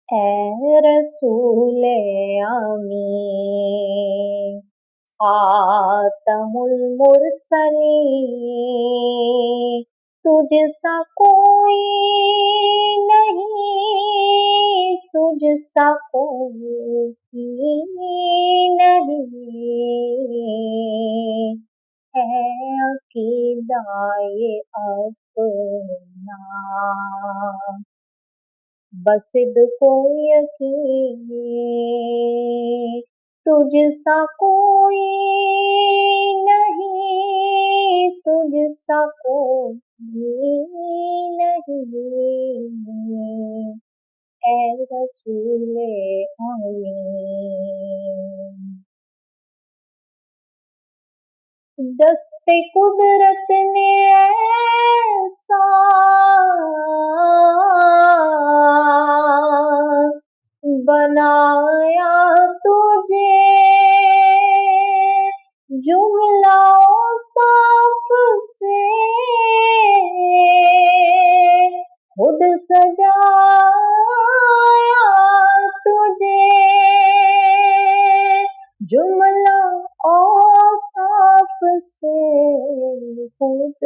اے رسول امین خاتم المرسلین، تجھ سا کوئی نہیں، تجھ سا کوئی نہیں، ہے عقیدہ اپنا بس کو یقین، تجھ سا کوئی نہیں، تجھ سا کوئی نہیں، اے رسول امین۔ دست قدرت نے ایسا بنایا تجھے، جملہ اوصاف سے خود سجایا تجھے، جملہ اوصاف سے خود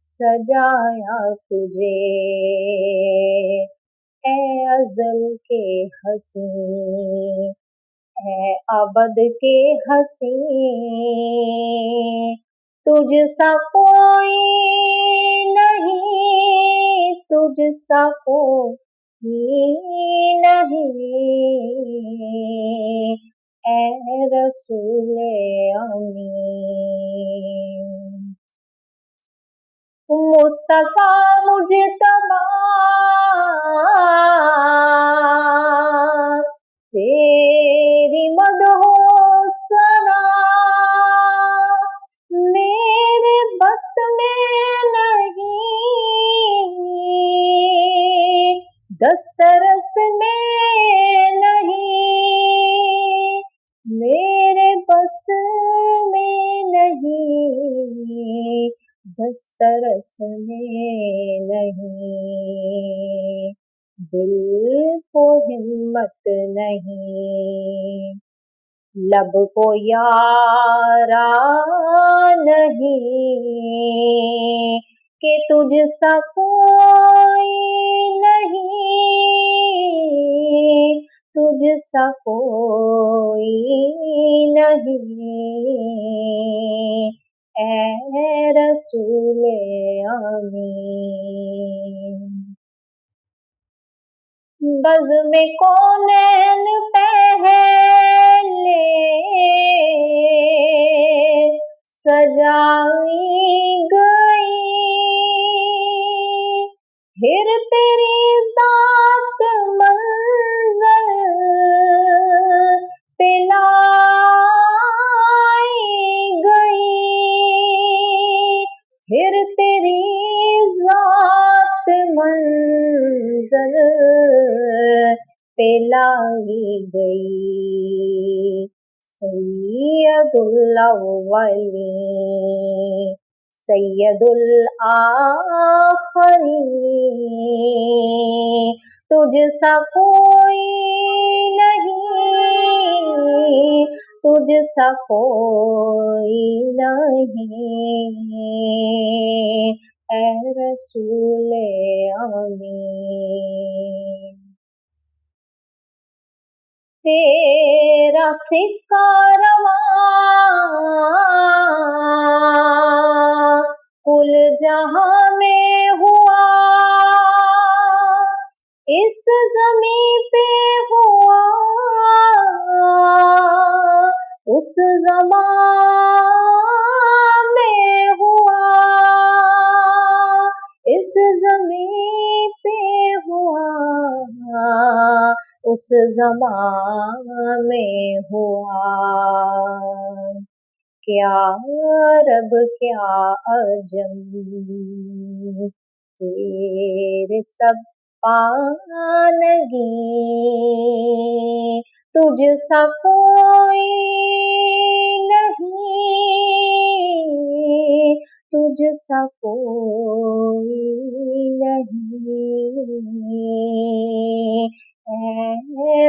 سجایا تجھے، اے ازل کے حسین، اے ابد کے حسین، تجھ سا کوئی نہیں، تجھ سا کوئی نہیں، اے رسول امین۔ مصطفیٰ مجتبیٰ تیری مدح و ثنا میرے بس میں نہیں، دسترس میں نہیں، میرے بس میں نہیں، دسترس میں نہیں، دل کو ہمت نہیں، لب کو یارا نہیں، کہ تجھ سا کوئی نہیں، تجھ سا کوئی نہیں، اے رسول امین۔ بزم کونین پہلے سجائی گئی، پھر تیری ذات منظر پہ لائی گئی، پھر تیری ذات منظر پہ لائی گئی، سید الاولین سید الآخرین، تجھ سا کوئی نہیں، تجھ سا کوئی نہیں، اے رسول امین۔ تیرا سکہ رواں کل جہاں میں ہوا، اس زمین پہ ہوا، اس زمان میں ہوا، اس زمین پہ ہوا، اس زمان میں ہوا، کیا عرب کیا عجم تیرے سب پانگی، تجھ سا کوئی نہیں، تجھ سا کوئی نہیں،